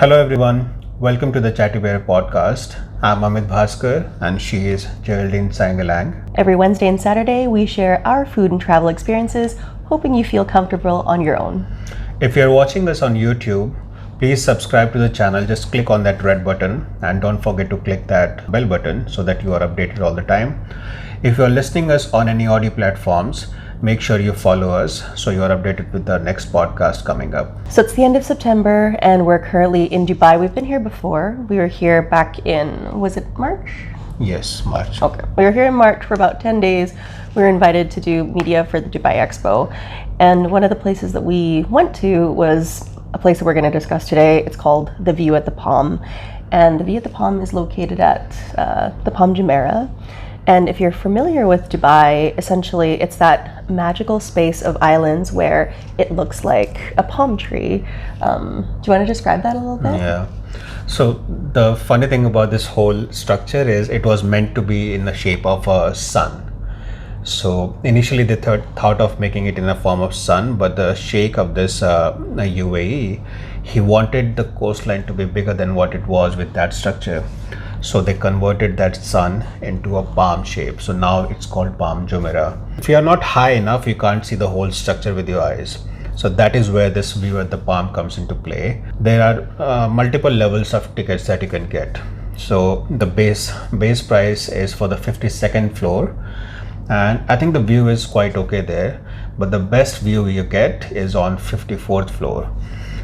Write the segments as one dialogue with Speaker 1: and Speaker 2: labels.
Speaker 1: Hello everyone, welcome to the Chatty Bear Podcast. I'm Amit Bhaskar and she is Geraldine Sangalang.
Speaker 2: Every Wednesday and Saturday, we share our food and travel experiences, hoping you feel comfortable on your own.
Speaker 1: If you're watching this on YouTube, please subscribe to the channel. Just click on that red button and don't forget to click that bell button so that you are updated all the time. If you're listening us on any audio platforms, make sure you follow us so you're updated with the next podcast coming up.
Speaker 2: So it's the end of September and we're currently in Dubai. We've been here before. We were here back in, was it March?
Speaker 1: Yes, March.
Speaker 2: Okay. We were here in March for about 10 days. We were invited to do media for the Dubai Expo. And one of the places that we went to was a place that we're going to discuss today. It's called The View at the Palm. And The View at the Palm is located at the Palm Jumeirah. And if you're familiar with Dubai, essentially it's that magical space of islands where it looks like a palm tree. Do you want to describe that a little bit?
Speaker 1: Yeah. So the funny thing about this whole structure is it was meant to be in the shape of a sun. So initially they thought of making it in the form of sun, but the sheikh of this UAE, he wanted the coastline to be bigger than what it was with that structure. So they converted that sun into a palm shape. So now it's called Palm Jumeirah. If you are not high enough, you can't see the whole structure with your eyes. So that is where this view at the palm comes into play. There are multiple levels of tickets that you can get. So the base price is for the 52nd floor. And I think the view is quite okay there. But the best view you get is on 54th floor.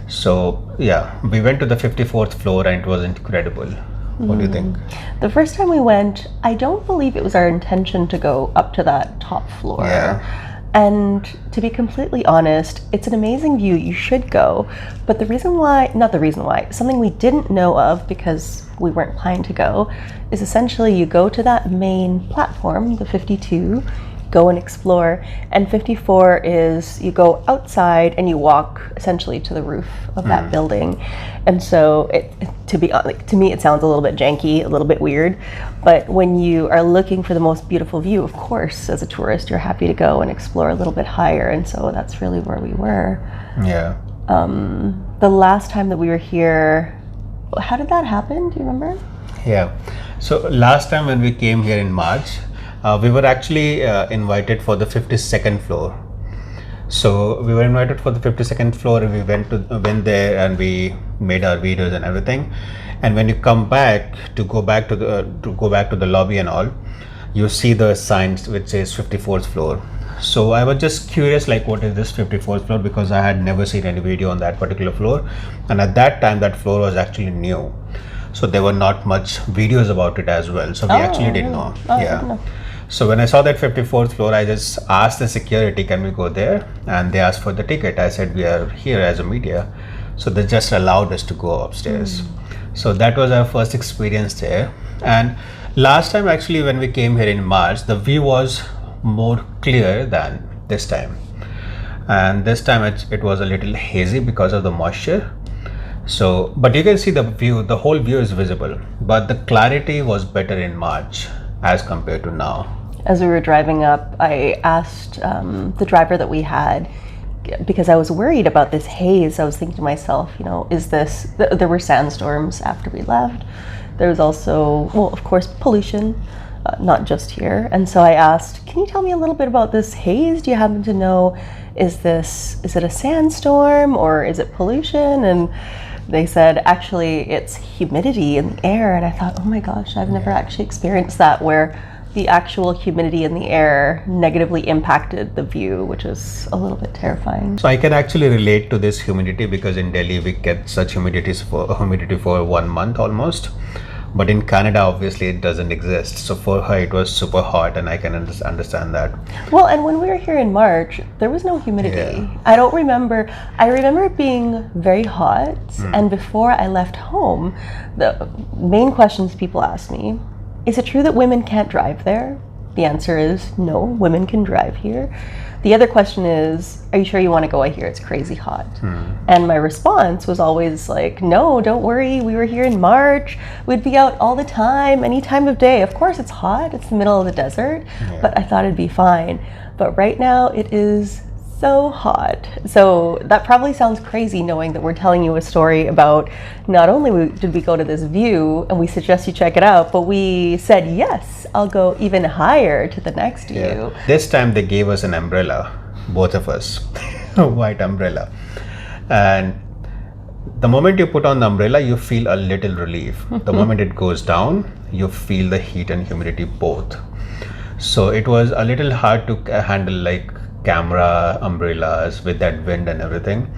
Speaker 1: So yeah, we went to the 54th floor and it was incredible. What do you think?
Speaker 2: The first time we went, I don't believe it was our intention to go up to that top floor.
Speaker 1: Yeah.
Speaker 2: And to be completely honest, it's an amazing view. You should go. But something we didn't know of because we weren't planning to go, is essentially you go to that main platform, the 52, go and explore, and 54 is you go outside and you walk essentially to the roof of that building. And so to me it sounds a little bit janky, a little bit weird, but when you are looking for the most beautiful view, of course as a tourist you're happy to go and explore a little bit higher, and so that's really where we were.
Speaker 1: Yeah.
Speaker 2: The last time that we were here, how did that happen? Do you remember?
Speaker 1: Yeah. So last time when we came here in March, we were actually invited for the 52nd floor. So we were invited for the 52nd floor and we went there and we made our videos and everything. And when you come back to go back to the lobby and all, you see the signs which says 54th floor. So I was just curious, like, what is this 54th floor, because I had never seen any video on that particular floor, and at that time that floor was actually new, so there were not much videos about it as well, so we actually didn't know. Yeah. So when I saw that 54th floor, I just asked the security, can we go there? And they asked for the ticket. I said, we are here as a media. So they just allowed us to go upstairs. So that was our first experience there. And last time actually when we came here in March, the view was more clear than this time. And this time it was a little hazy because of the moisture. So, but you can see the view, the whole view is visible, but the clarity was better in March as compared to now.
Speaker 2: As we were driving up, I asked the driver that we had, because I was worried about this haze. I was thinking to myself, there were sandstorms after we left. There was also, well, of course, pollution, not just here. And so I asked, can you tell me a little bit about this haze? Do you happen to know, is it a sandstorm or is it pollution? And they said, actually, it's humidity in the air. And I thought, oh my gosh, I've never actually experienced that, where the actual humidity in the air negatively impacted the view, which is a little bit terrifying.
Speaker 1: So I can actually relate to this humidity, because in Delhi we get such humidity for 1 month almost. But in Canada, obviously, it doesn't exist. So for her, it was super hot, and I can understand that.
Speaker 2: Well, and when we were here in March, there was no humidity.
Speaker 1: Yeah.
Speaker 2: I remember it being very hot. And before I left home, the main questions people asked me, is it true that women can't drive there? The answer is no, women can drive here. The other question is, are you sure you want to go? I hear it's crazy hot. And my response was always like, no, don't worry. We were here in March. We'd be out all the time, any time of day. Of course, it's hot. It's the middle of the desert, but I thought it'd be fine. But right now it is so hot. So that probably sounds crazy knowing that we're telling you a story about not only did we go to this view and we suggest you check it out, but we said, yes, I'll go even higher to the next view.
Speaker 1: This time they gave us an umbrella, both of us, a white umbrella. And the moment you put on the umbrella, you feel a little relief. The moment it goes down, you feel the heat and humidity both. So it was a little hard to handle like camera umbrellas with that wind and everything.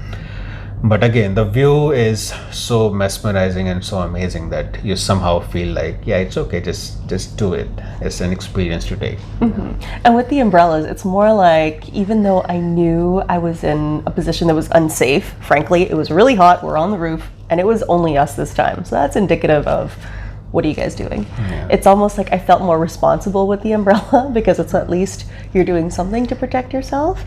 Speaker 1: But again, the view is so mesmerizing and so amazing that you somehow feel like, yeah, it's okay, just do it. It's an experience to take.
Speaker 2: And with the umbrellas, it's more like, even though I knew I was in a position that was unsafe, frankly, it was really hot, we're on the roof, and it was only us this time. So that's indicative of, what are you guys doing? It's almost like I felt more responsible with the umbrella because it's at least you're doing something to protect yourself.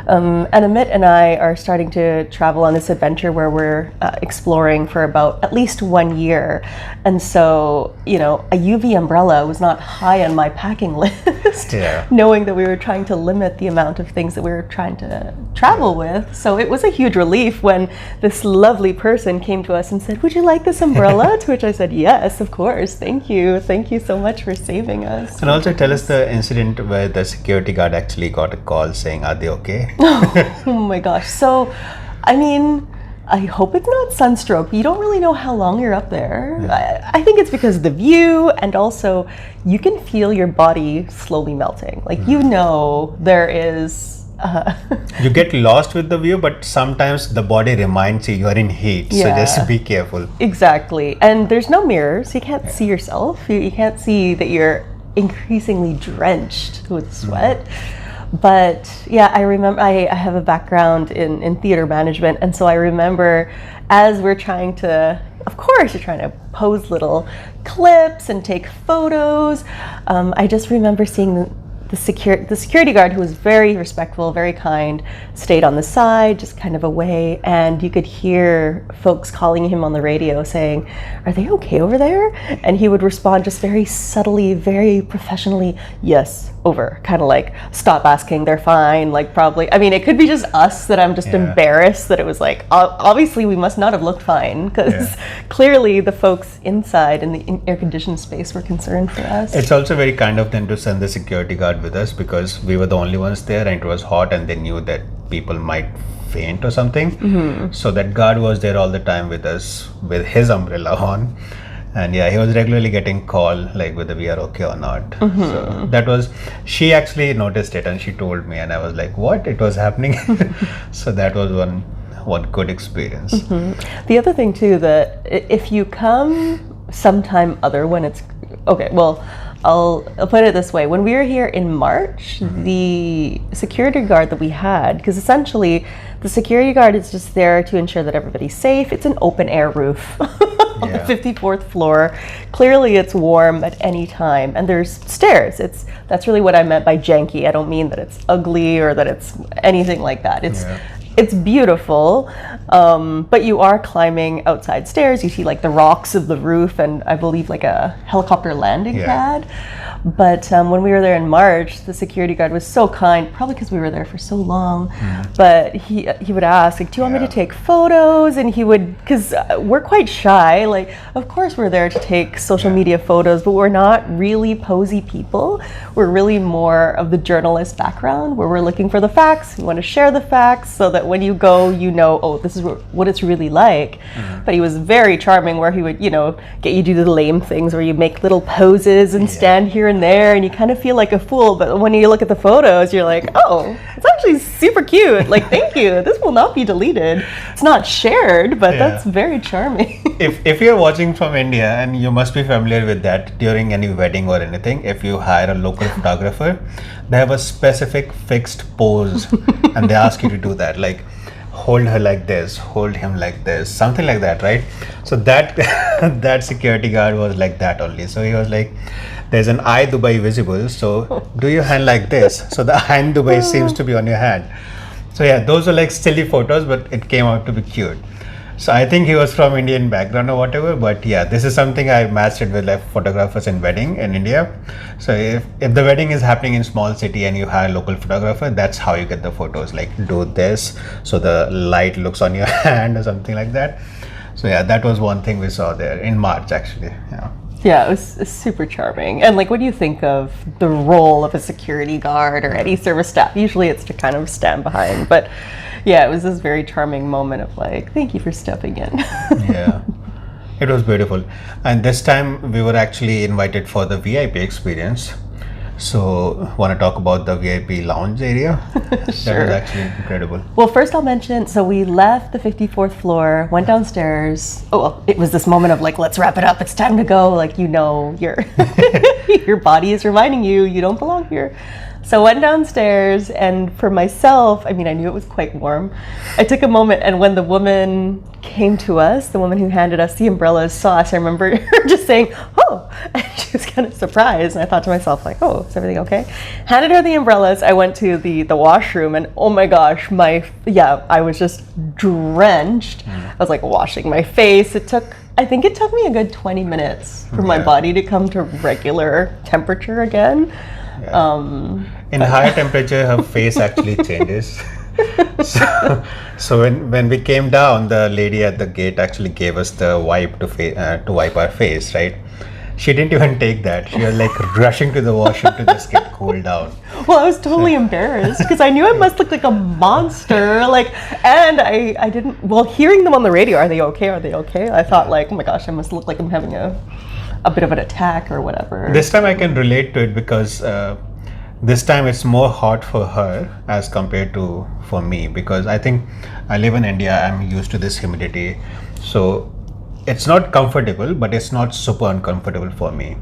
Speaker 2: And Amit and I are starting to travel on this adventure where we're exploring for about at least 1 year. And so, you know, a UV umbrella was not high on my packing list, knowing that we were trying to limit the amount of things that we were trying to travel with. So it was a huge relief when this lovely person came to us and said, would you like this umbrella? To which I said, yes, of course. Thank you. Thank you so much for saving us.
Speaker 1: And also tell us the incident where the security guard actually got a call saying, are they okay?
Speaker 2: Oh my gosh. So, I mean, I hope it's not sunstroke. You don't really know how long you're up there. I think it's because of the view, and also you can feel your body slowly melting. Like, you know, there is...
Speaker 1: You get lost with the view, but sometimes the body reminds you you are in heat. So just be careful.
Speaker 2: Exactly. And there's no mirrors. You can't see yourself. You can't see that you're increasingly drenched with sweat. But yeah, I remember I have a background in theater management, and so I remember as we're trying to, of course, you're trying to pose little clips and take photos. I just remember seeing the security guard, who was very respectful, very kind, stayed on the side, just kind of away, and you could hear folks calling him on the radio saying, are they okay over there? And he would respond just very subtly, very professionally, yes, over, kind of like, stop asking, they're fine, like probably, I mean, it could be just us that I'm just embarrassed that it was like, obviously we must not have looked fine, because clearly the folks inside in the air-conditioned space were concerned for us.
Speaker 1: It's also very kind of them to send the security guard with us, because we were the only ones there and it was hot and they knew that people might faint or something. So that guard was there all the time with us with his umbrella on. And yeah, he was regularly getting called like whether we are okay or not. So that was, she actually noticed it and she told me, and I was like, what? It was happening. So that was one good experience.
Speaker 2: The other thing too, that if you come sometime other when it's, okay, well, I'll put it this way. When we were here in March, the security guard that we had, because essentially the security guard is just there to ensure that everybody's safe. It's an open air roof on the 54th floor. Clearly it's warm at any time, and there's stairs. That's really what I meant by janky. I don't mean that it's ugly or that it's anything like that. It's beautiful, but you are climbing outside stairs. You see like the rocks of the roof, and I believe like a helicopter landing pad. But when we were there in March, the security guard was so kind, probably because we were there for so long, but he would ask, like, do you want me to take photos? And he would, because we're quite shy, like, of course we're there to take social media photos, but we're not really posy people. We're really more of the journalist background, where we're looking for the facts. We want to share the facts so that when you go, you know, oh, this is what it's really like. But he was very charming, where he would, you know, get you to do the lame things where you make little poses and stand here and there, and you kind of feel like a fool. But when you look at the photos, you're like, oh, it's actually super cute. Like, thank you. This will not be deleted. It's not shared, but that's very charming.
Speaker 1: If you're watching from India, and you must be familiar with that, during any wedding or anything, if you hire a local photographer, they have a specific fixed pose and they ask you to do that, like hold her like this, hold him like this, something like that, right? So that that security guard was like that only. So he was like, there's an eye Dubai visible, so do your hand like this, so the eye in Dubai seems to be on your hand. So yeah, those are like silly photos, but it came out to be cute. So I think he was from Indian background or whatever, but yeah, this is something I matched it with like photographers in wedding in India. So if the wedding is happening in small city and you hire a local photographer, that's how you get the photos. Like do this so the light looks on your hand or something like that. So yeah, that was one thing we saw there in March actually. Yeah.
Speaker 2: Yeah, it was super charming. And like, what do you think of the role of a security guard or any service staff? Usually it's to kind of stand behind, but yeah, it was this very charming moment of like, thank you for stepping in.
Speaker 1: Yeah, it was beautiful. And this time we were actually invited for the VIP experience. So want to talk about the VIP lounge area?
Speaker 2: Sure.
Speaker 1: That was actually incredible.
Speaker 2: Well, first I'll mention, so we left the 54th floor, went downstairs. Oh, well, it was this moment of like, let's wrap it up. It's time to go. Like, you know, your body is reminding you, you don't belong here. So went downstairs, and for myself, I mean, I knew it was quite warm. I took a moment, and when the woman came to us, the woman who handed us the umbrellas saw us, I remember her just saying, oh, and she was kind of surprised. And I thought to myself, like, oh, is everything okay? Handed her the umbrellas. I went to the washroom, and oh my gosh, I was just drenched. I was like washing my face. I think it took me a good 20 minutes for my body to come to regular temperature again.
Speaker 1: Yeah. In higher temperature, her face actually changes. So when we came down, the lady at the gate actually gave us the wipe to wipe our face, right? She didn't even take that. She was like rushing to the washroom to just get cooled down.
Speaker 2: Well, I was totally embarrassed because I knew I must look like a monster. And I didn't. Well, hearing them on the radio, are they okay? Are they okay? I thought like, oh my gosh, I must look like I'm having a bit of an attack or whatever.
Speaker 1: This time I can relate to it because this time it's more hot for her as compared to for me, because I think I live in India. I'm used to this humidity, so it's not comfortable, but it's not super uncomfortable for me.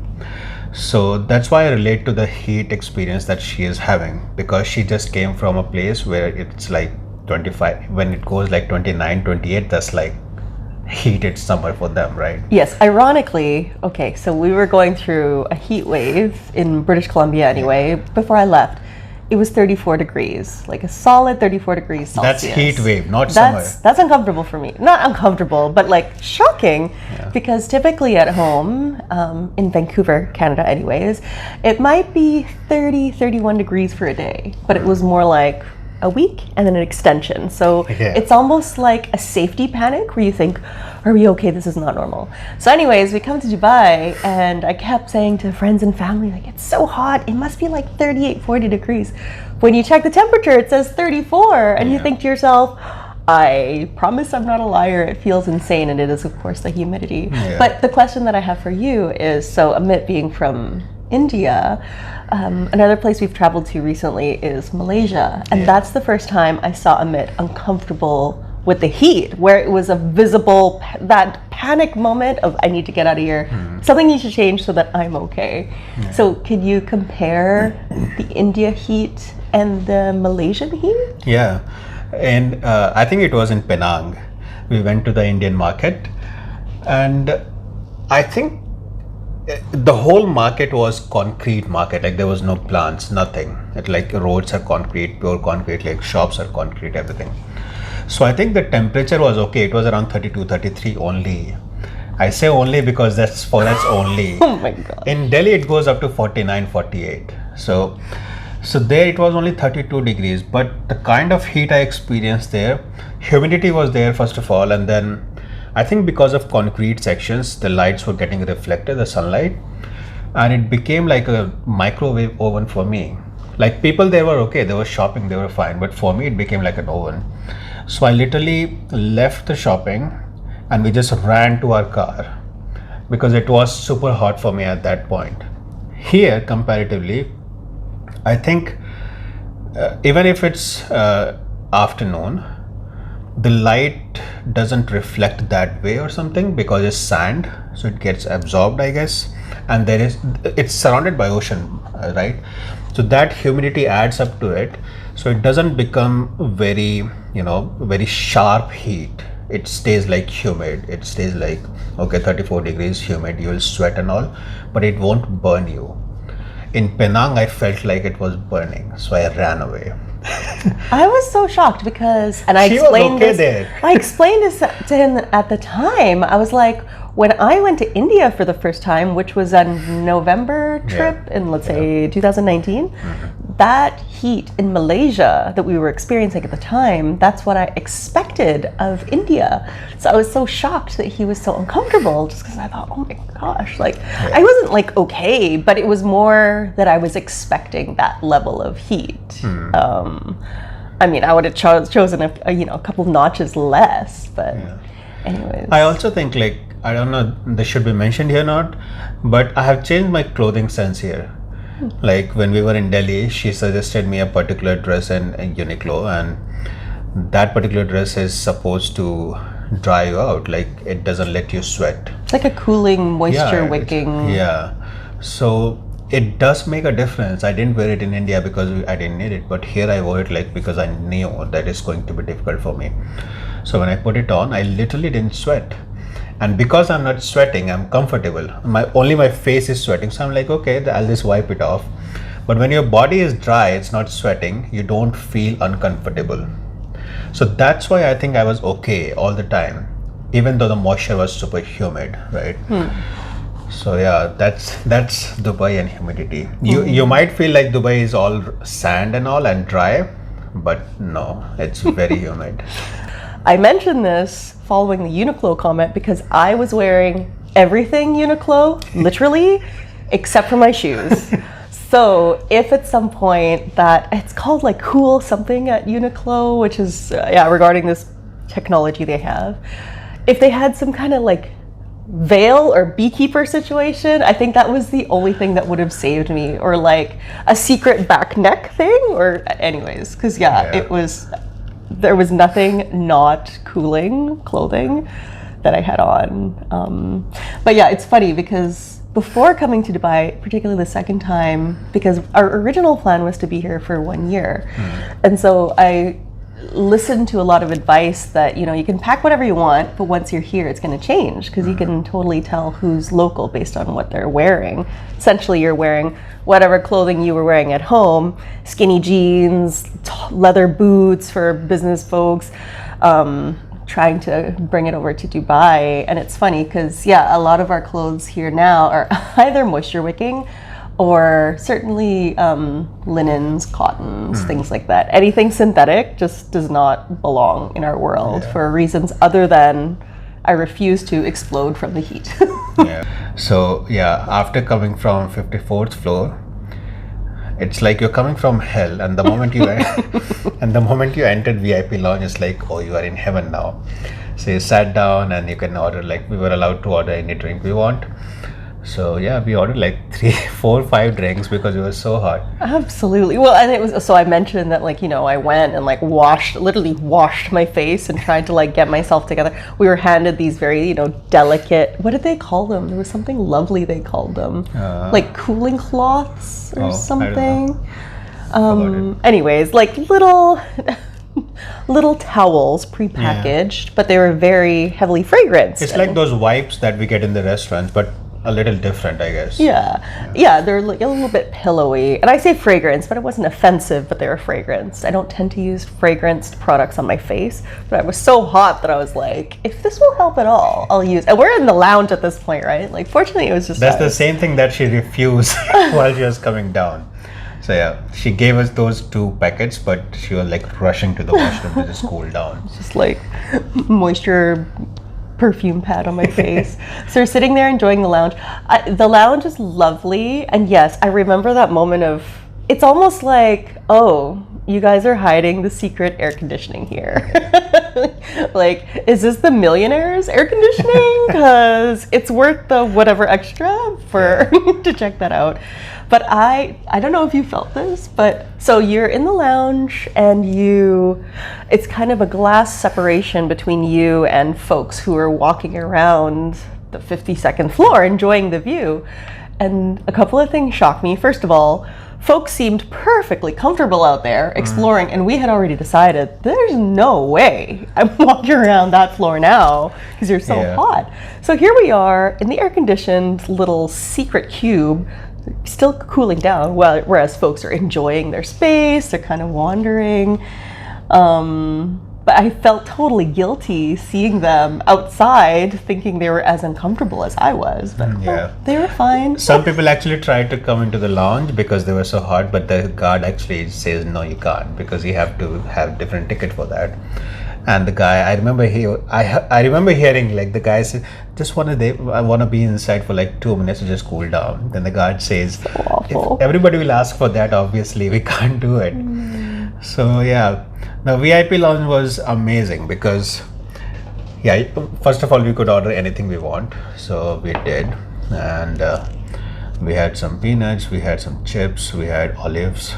Speaker 1: So that's why I relate to the heat experience that she is having, because she just came from a place where it's like 25. When it goes like 29, 28, that's like heated summer for them, right?
Speaker 2: Yes, ironically, okay, so we were going through a heat wave in British Columbia anyway. Before I left, it was 34 degrees, like a solid 34 degrees Celsius.
Speaker 1: That's heat wave, not summer.
Speaker 2: That's uncomfortable for me. Not uncomfortable, but like shocking, because typically at home, in Vancouver, Canada anyways, it might be 30, 31 degrees for a day, but it was more like a week and then an extension. So it's almost like a safety panic where you think, are we okay? This is not normal. So anyways, we come to Dubai and I kept saying to friends and family, like, it's so hot. It must be like 38, 40 degrees. When you check the temperature, it says 34. And you think to yourself, I promise I'm not a liar. It feels insane. And it is, of course, the humidity. But the question that I have for you is, so Amit being from India, another place we've traveled to recently is Malaysia, and that's the first time I saw Amit uncomfortable with the heat, where it was a visible that panic moment of I need to get out of here, something needs to change so that I'm okay. So could you compare the India heat and the Malaysian heat?
Speaker 1: Yeah, and I think it was in Penang. We went to the Indian market, and I think the whole market was concrete market. Like there was no plants, nothing. Like roads are concrete, pure concrete, like shops are concrete, everything. So I think the temperature was okay. It was around 32, 33 only. I say only because that's only.
Speaker 2: Oh my God.
Speaker 1: In Delhi, it goes up to 49, 48. So there it was only 32 degrees. But the kind of heat I experienced there, humidity was there first of all, and then I think because of concrete sections, the lights were getting reflected, the sunlight, and it became like a microwave oven for me. Like people there were okay, they were shopping, they were fine, but for me it became like an oven. So I literally left the shopping and we just ran to our car because it was super hot for me at that point. Here, comparatively, I think even if it's afternoon, the light doesn't reflect that way or something because it's sand, so it gets absorbed, I guess, and it's surrounded by ocean, right? So that humidity adds up to it, so it doesn't become very sharp heat. It stays like humid. It stays like 34 degrees humid, you will sweat and all, but it won't burn you. in Penang, I felt like it was burning, so I ran away.
Speaker 2: I was so shocked because, and I
Speaker 1: She was
Speaker 2: explained
Speaker 1: okay
Speaker 2: this.
Speaker 1: there.
Speaker 2: I explained this to him at the time. I was like, when I went to India for the first time, which was a November trip in, let's say, 2019, that heat in Malaysia that we were experiencing at the time, that's what I expected of India. So I was so shocked that he was so uncomfortable, just because I thought, oh my gosh, like I wasn't like okay, but it was more that I was expecting that level of heat. I mean, I would have chosen a couple notches less, but anyways.
Speaker 1: I also think, like, I don't know, this should be mentioned here or not, but I have changed my clothing sense here. Like when we were in Delhi, she suggested me a particular dress in Uniqlo, and that particular dress is supposed to dry you out. Like it doesn't let you sweat.
Speaker 2: It's like a cooling, moisture wicking.
Speaker 1: Yeah. So it does make a difference. I didn't wear it in India because I didn't need it, but here I wore it like because I knew that it's going to be difficult for me. So when I put it on, I literally didn't sweat. And because I'm not sweating, I'm comfortable. Only my face is sweating, so I'm like, okay, I'll just wipe it off. But when your body is dry, it's not sweating, you don't feel uncomfortable. So that's why I think I was okay all the time, even though the moisture was super humid, right? So yeah, that's Dubai and humidity. You might feel like Dubai is all sand and all and dry, but no, it's very humid.
Speaker 2: I mentioned this following the Uniqlo comment because I was wearing everything Uniqlo, literally, except for my shoes. So if at some point that it's called like cool something at Uniqlo, which is regarding this technology they have, if they had some kind of like veil or beekeeper situation, I think that was the only thing that would have saved me, or like a secret back neck thing, or anyways, because it was. There was nothing not cooling clothing that I had on. But yeah, it's funny because before coming to Dubai, particularly the second time, because our original plan was to be here for 1 year. And so I listened to a lot of advice that, you can pack whatever you want, but once you're here, it's going to change because you can totally tell who's local based on what they're wearing. Essentially, you're wearing whatever clothing you were wearing at home, skinny jeans, leather boots for business folks, trying to bring it over to Dubai. And it's funny because, a lot of our clothes here now are either moisture wicking or certainly linens, cottons, things like that. Anything synthetic just does not belong in our world for reasons other than I refuse to explode from the heat.
Speaker 1: So after coming from 54th floor, it's like you're coming from hell, and the moment you entered VIP lounge, it's like, oh, you are in heaven now. So you sat down and you can order, like we were allowed to order any drink we want. So we ordered like 3, 4, 5 drinks because it was so hot.
Speaker 2: Absolutely. Well, and it was, so I mentioned that I went and literally washed my face and tried to get myself together. We were handed these very, delicate, what did they call them? There was something lovely they called them. Like cooling cloths or something. Anyways, like little towels prepackaged, but they were very heavily fragranced.
Speaker 1: It's like those wipes that we get in the restaurants, but a little different, I guess.
Speaker 2: Yeah, they're like a little bit pillowy. And I say fragrance, but it wasn't offensive, but they were fragranced. I don't tend to use fragranced products on my face, but I was so hot that I was like, if this will help at all, I'll use. And we're in the lounge at this point, right? Like, fortunately, it was just
Speaker 1: That's the same thing that she refused while she was coming down. So she gave us those 2 packets, but she was like rushing to the washroom to just cool down.
Speaker 2: Just like moisture perfume pad on my face. So we're sitting there enjoying the lounge. The lounge is lovely, and yes, I remember that moment of, it's almost like, oh, you guys are hiding the secret air conditioning here. Like, is this the millionaires air conditioning? Because it's worth the whatever extra for to check that out. But I don't know if you felt this, but so you're in the lounge and it's kind of a glass separation between you and folks who are walking around the 52nd floor enjoying the view. And a couple of things shocked me. First of all, folks seemed perfectly comfortable out there exploring, and we had already decided there's no way I'm walking around that floor now because you're so hot. So here we are in the air-conditioned little secret cube, still cooling down, whereas folks are enjoying their space, they're kind of wandering. But I felt totally guilty seeing them outside, thinking they were as uncomfortable as I was. But they were fine.
Speaker 1: Some people actually tried to come into the lounge because they were so hot, but the guard actually says, no, you can't, because you have to have different ticket for that. And the guy, I remember hearing like the guy said, I want to be inside for like 2 minutes to just cool down. Then the guard says, if everybody will ask for that, obviously we can't do it. So yeah, the VIP lounge was amazing because first of all, we could order anything we want. So we did. And we had some peanuts, we had some chips, we had olives.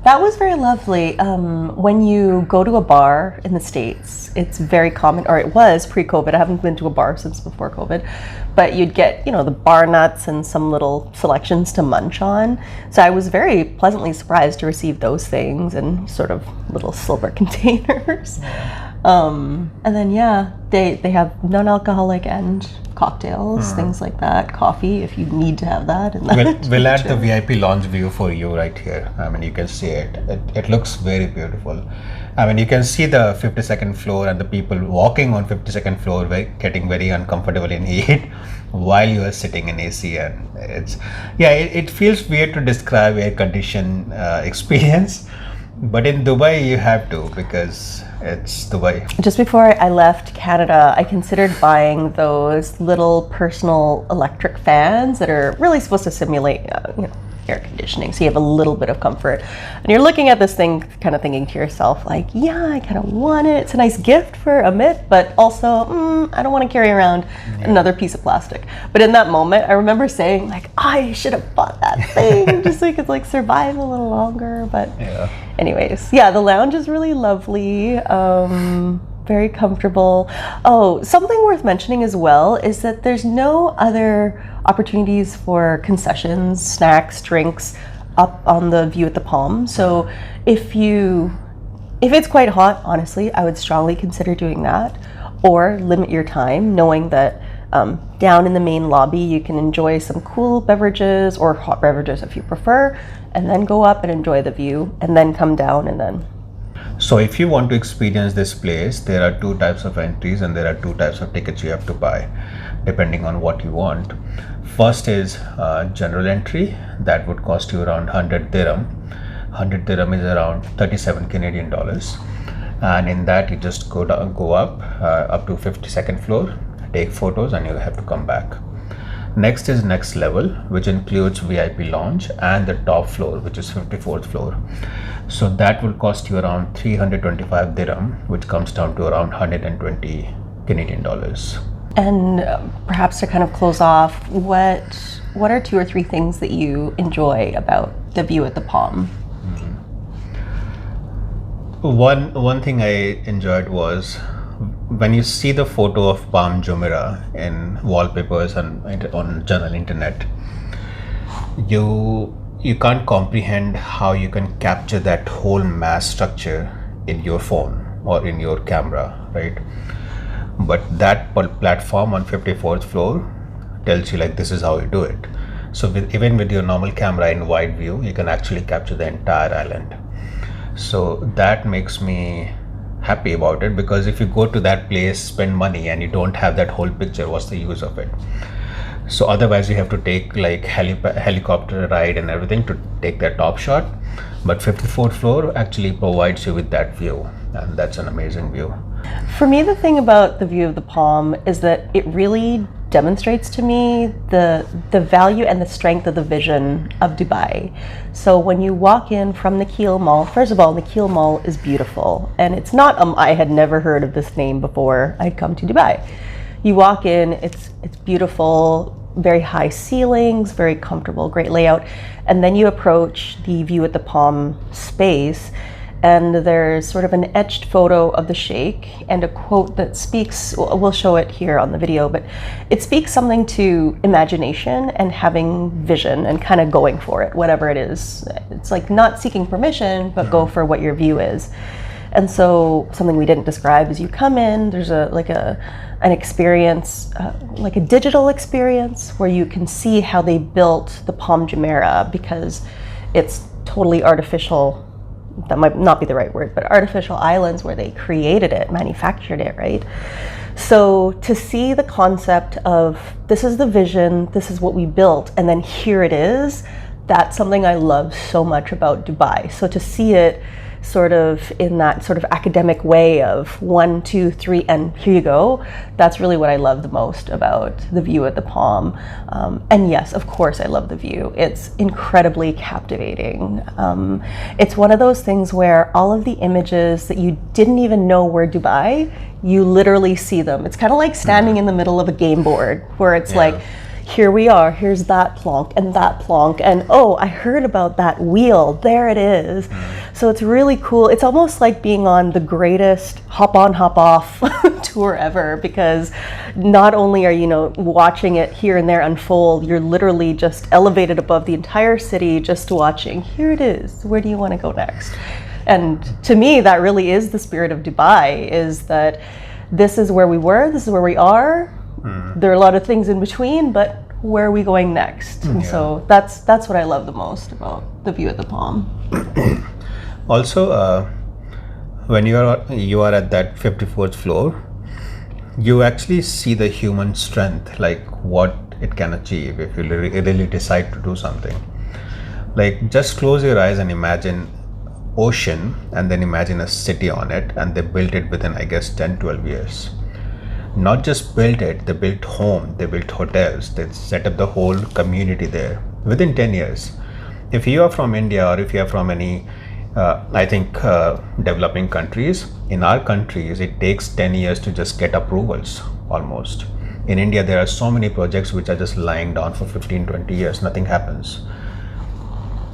Speaker 2: That was very lovely. When you go to a bar in the States, it's very common, or it was pre-COVID. I haven't been to a bar since before COVID, but you'd get, the bar nuts and some little selections to munch on. So I was very pleasantly surprised to receive those things in sort of little silver containers. And then they have non-alcoholic and cocktails, things like that, coffee if you need to have that. And
Speaker 1: we'll add the VIP lounge view for you right here. I mean, you can see it. It looks very beautiful. I mean, you can see the 52nd floor and the people walking on 52nd floor getting very uncomfortable in heat while you are sitting in AC, and it feels weird to describe air condition experience. But in Dubai, you have to, because it's Dubai.
Speaker 2: Just before I left Canada, I considered buying those little personal electric fans that are really supposed to simulate, air conditioning, so you have a little bit of comfort. And you're looking at this thing, kind of thinking to yourself, like, I kind of want it. It's a nice gift for Amit, but also, I don't want to carry around another piece of plastic. But in that moment, I remember saying, like, I should have bought that thing just so you could like survive a little longer. But anyways, the lounge is really lovely. Very comfortable. Oh, something worth mentioning as well is that there's no other opportunities for concessions, snacks, drinks up on the view at the Palm. So if it's quite hot, honestly, I would strongly consider doing that, or limit your time, knowing that down in the main lobby you can enjoy some cool beverages or hot beverages if you prefer, and then go up and enjoy the view, and then come down and then.
Speaker 1: So if you want to experience this place, there are 2 types of entries and there are 2 types of tickets you have to buy depending on what you want. First is general entry. That would cost you around 100 dirham. 100 dirham is around 37 Canadian dollars. And in that you just go up to 52nd floor, take photos, and you have to come back. Next is next level, which includes VIP lounge and the top floor, which is 54th floor. So that will cost you around 325 dirham, which comes down to around 120 Canadian dollars.
Speaker 2: And perhaps to kind of close off, what are 2 or 3 things that you enjoy about the view at the Palm?
Speaker 1: One thing I enjoyed was when you see the photo of Palm Jumeirah in wallpapers and on general internet, you can't comprehend how you can capture that whole mass structure in your phone or in your camera, right? But that platform on 54th floor tells you like this is how you do it. So even with your normal camera in wide view, you can actually capture the entire island. So that makes me happy about it, because if you go to that place, spend money, and you don't have that whole picture, what's the use of it? So otherwise you have to take like helicopter ride and everything to take that top shot. But 54th floor actually provides you with that view, and that's an amazing view.
Speaker 2: For me, the thing about the view of the Palm is that it really demonstrates to me the value and the strength of the vision of Dubai. So when you walk in from Nakheel Mall, first of all, Nakheel Mall is beautiful, and it's not I had never heard of this name before I'd come to Dubai. You walk in, it's beautiful, very high ceilings, very comfortable, great layout, and then you approach the view at the Palm space, and there's sort of an etched photo of the Sheikh and a quote that speaks, we'll show it here on the video, but it speaks something to imagination and having vision and kind of going for it, whatever it is. It's like not seeking permission, but go for what your view is. And so something we didn't describe is you come in, there's an experience, like a digital experience where you can see how they built the Palm Jumeirah, because it's totally artificial. That might not be the right word, but artificial islands where they created it, manufactured it, right? So to see the concept of this is the vision, this is what we built, and then here it is, that's something I love so much about Dubai. So to see it sort of in that sort of academic way of 1, 2, 3, and here you go, that's really what I love the most about the view at the Palm. And yes, of course, I love the view. It's incredibly captivating. It's one of those things where all of the images that you didn't even know were Dubai, you literally see them. It's kind of like standing in the middle of a game board where it's like, here we are, here's that plonk, and oh, I heard about that wheel, there it is. So it's really cool. It's almost like being on the greatest hop on, hop off tour ever, because not only are you watching it here and there unfold, you're literally just elevated above the entire city just watching, here it is, where do you want to go next? And to me, that really is the spirit of Dubai, is that this is where we were, this is where we are. There are a lot of things in between, but where are we going next? And so that's what I love the most about the view at the Palm.
Speaker 1: Also, when you are at that 54th floor, you actually see the human strength, like what it can achieve if you really decide to do something. Like, just close your eyes and imagine ocean, and then imagine a city on it, and they built it within, I guess, 10-12 years. Not just built it, they built home, they built hotels, they set up the whole community there within 10 years. If you are from India, or if you are from any developing countries, in our countries it takes 10 years to just get approvals almost. In India there are so many projects which are just lying down for 15-20 years, nothing happens.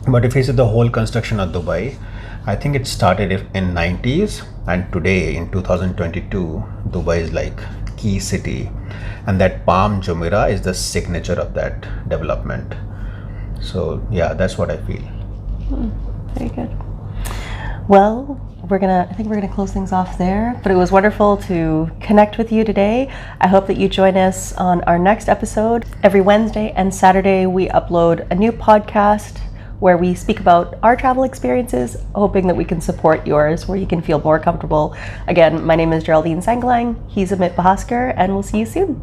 Speaker 1: But if you see the whole construction of Dubai, I think it started in 90s, and today in 2022 Dubai is like key city, and that Palm Jumeirah is the signature of that development. So yeah, that's what I feel.
Speaker 2: Very good. Well, I think we're gonna close things off there, but it was wonderful to connect with you today. I hope that you join us on our next episode. Every Wednesday and Saturday we upload a new podcast where we speak about our travel experiences, hoping that we can support yours, where you can feel more comfortable. Again, my name is Geraldine Sanglang, he's Amit Bahaskar, and we'll see you soon.